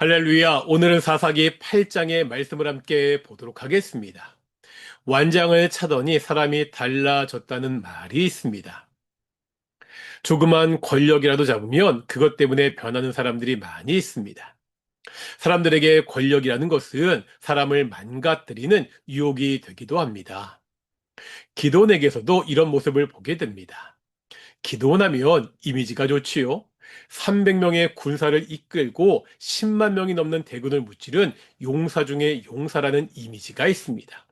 할렐루야. 오늘은 사사기 8장의 말씀을 함께 보도록 하겠습니다. 완장을 차더니 사람이 달라졌다는 말이 있습니다. 조그만 권력이라도 잡으면 그것 때문에 변하는 사람들이 많이 있습니다. 사람들에게 권력이라는 것은 사람을 망가뜨리는 유혹이 되기도 합니다. 기도원에게서도 이런 모습을 보게 됩니다. 기도원하면 이미지가 좋지요. 300명의 군사를 이끌고 10만 명이 넘는 대군을 무찌른 용사 중에 용사라는 이미지가 있습니다.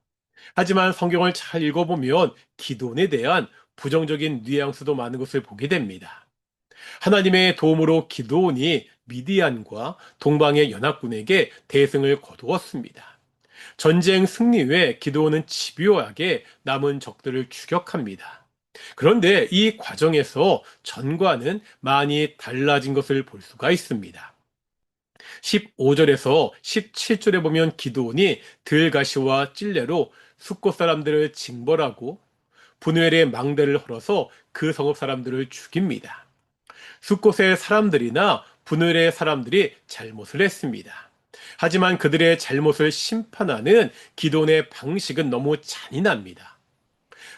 하지만 성경을 잘 읽어보면 기도원에 대한 부정적인 뉘앙스도 많은 것을 보게 됩니다. 하나님의 도움으로 기도원이 미디안과 동방의 연합군에게 대승을 거두었습니다. 전쟁 승리 후에 기도원은 집요하게 남은 적들을 추격합니다. 그런데 이 과정에서 전과는 많이 달라진 것을 볼 수가 있습니다. 15절에서 17절에 보면 기드온이 들가시와 찔레로 숫곳 사람들을 징벌하고 분회의 망대를 헐어서 그 성읍 사람들을 죽입니다. 숫곳의 사람들이나 분회의 사람들이 잘못을 했습니다. 하지만 그들의 잘못을 심판하는 기도원의 방식은 너무 잔인합니다.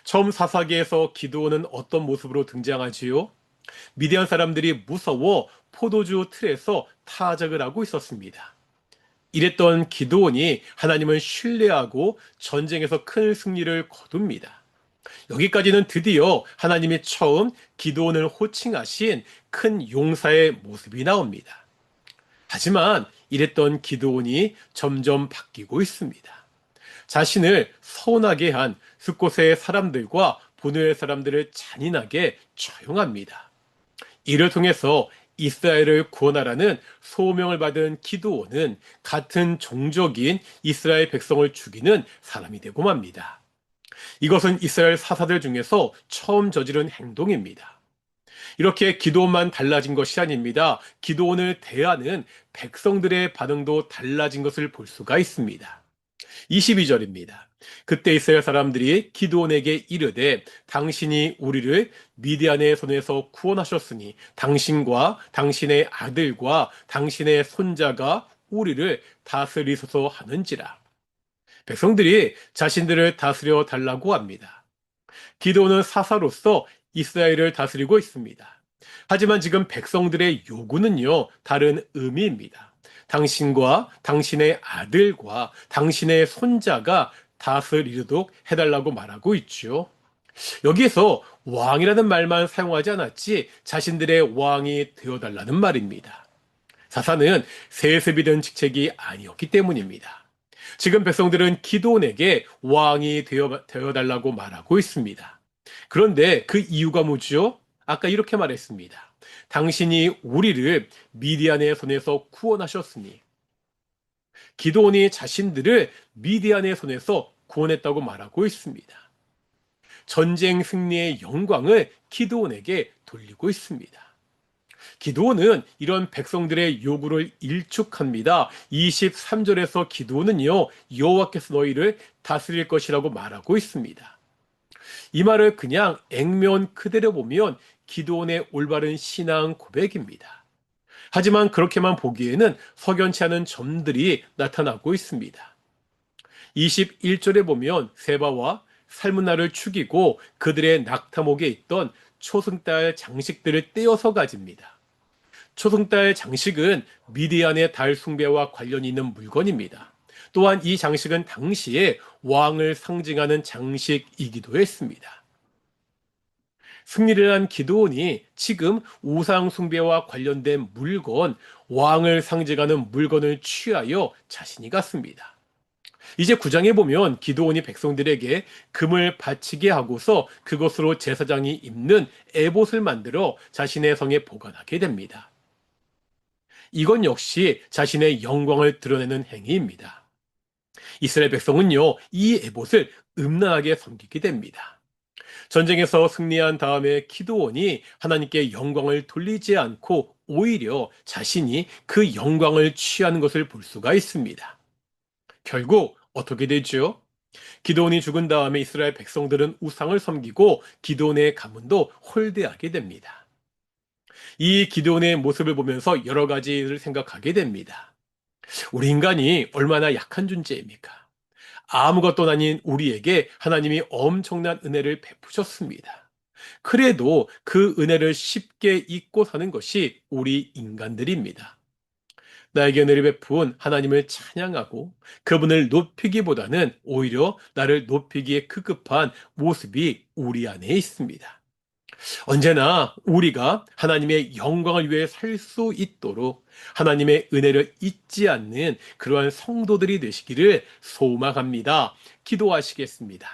처음 사사기에서 기드온은 어떤 모습으로 등장하지요? 미디안 사람들이 무서워 포도주 틀에서 타작을 하고 있었습니다. 이랬던 기드온이 하나님을 신뢰하고 전쟁에서 큰 승리를 거둡니다. 여기까지는 드디어 하나님이 처음 기드온을 호칭하신 큰 용사의 모습이 나옵니다. 하지만 이랬던 기드온이 점점 바뀌고 있습니다. 자신을 서운하게 한 숫곳의 사람들과 분노의 사람들을 잔인하게 처형합니다. 이를 통해서 이스라엘을 구원하라는 소명을 받은 기드온은 같은 종족인 이스라엘 백성을 죽이는 사람이 되고 맙니다. 이것은 이스라엘 사사들 중에서 처음 저지른 행동입니다. 이렇게 기드온만 달라진 것이 아닙니다. 기드온을 대하는 백성들의 반응도 달라진 것을 볼 수가 있습니다. 22절입니다. 그때 이스라엘 사람들이 기드온에게 이르되 당신이 우리를 미디안의 손에서 구원하셨으니 당신과 당신의 아들과 당신의 손자가 우리를 다스리소서 하는지라. 백성들이 자신들을 다스려 달라고 합니다. 기드온은 사사로서 이스라엘을 다스리고 있습니다. 하지만 지금 백성들의 요구는요, 다른 의미입니다. 당신과 당신의 아들과 당신의 손자가 다스리도록 해달라고 말하고 있죠. 여기에서 왕이라는 말만 사용하지 않았지 자신들의 왕이 되어달라는 말입니다. 사사는 세습이 된 직책이 아니었기 때문입니다. 지금 백성들은 기드온에게 왕이 되어달라고 말하고 있습니다. 그런데 그 이유가 뭐죠? 아까 이렇게 말했습니다. 당신이 우리를 미디안의 손에서 구원하셨으니 기드온이 자신들을 미디안의 손에서 구원했다고 말하고 있습니다. 전쟁 승리의 영광을 기드온에게 돌리고 있습니다. 기드온은 이런 백성들의 요구를 일축합니다. 23절에서 기드온은요, 여호와께서 너희를 다스릴 것이라고 말하고 있습니다. 이 말을 그냥 액면 그대로 보면 기드온의 올바른 신앙 고백입니다. 하지만 그렇게만 보기에는 석연치 않은 점들이 나타나고 있습니다. 21절에 보면 세바와 살문나를 죽이고 그들의 낙타목에 있던 초승달 장식들을 떼어서 가집니다. 초승달 장식은 미디안의 달 숭배와 관련이 있는 물건입니다. 또한 이 장식은 당시에 왕을 상징하는 장식이기도 했습니다. 승리를 한 기드온이 지금 우상 숭배와 관련된 물건, 왕을 상징하는 물건을 취하여 자신이 갔습니다. 이제 9장에 보면 기드온이 백성들에게 금을 바치게 하고서 그것으로 제사장이 입는 에봇을 만들어 자신의 성에 보관하게 됩니다. 이건 역시 자신의 영광을 드러내는 행위입니다. 이스라엘 백성은요, 이 에봇을 음란하게 섬기게 됩니다. 전쟁에서 승리한 다음에 기드온이 하나님께 영광을 돌리지 않고 오히려 자신이 그 영광을 취하는 것을 볼 수가 있습니다. 결국 어떻게 되죠? 기드온이 죽은 다음에 이스라엘 백성들은 우상을 섬기고 기드온의 가문도 홀대하게 됩니다. 이 기드온의 모습을 보면서 여러 가지를 생각하게 됩니다. 우리 인간이 얼마나 약한 존재입니까? 아무것도 아닌 우리에게 하나님이 엄청난 은혜를 베푸셨습니다. 그래도 그 은혜를 쉽게 잊고 사는 것이 우리 인간들입니다. 나에게 은혜를 베푼 하나님을 찬양하고 그분을 높이기보다는 오히려 나를 높이기에 급급한 모습이 우리 안에 있습니다. 언제나 우리가 하나님의 영광을 위해 살 수 있도록 하나님의 은혜를 잊지 않는 그러한 성도들이 되시기를 소망합니다. 기도하시겠습니다.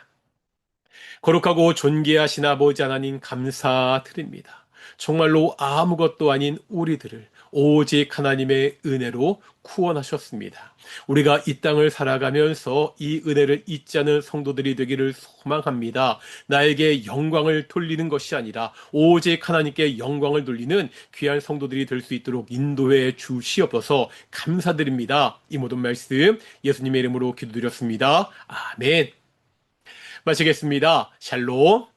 거룩하고 존귀하신 아버지 하나님 감사드립니다. 정말로 아무것도 아닌 우리들을 오직 하나님의 은혜로 구원하셨습니다. 우리가 이 땅을 살아가면서 이 은혜를 잊지 않은 성도들이 되기를 소망합니다. 나에게 영광을 돌리는 것이 아니라 오직 하나님께 영광을 돌리는 귀한 성도들이 될 수 있도록 인도해 주시옵소서. 감사드립니다. 이 모든 말씀 예수님의 이름으로 기도드렸습니다. 아멘. 마치겠습니다. 샬롬.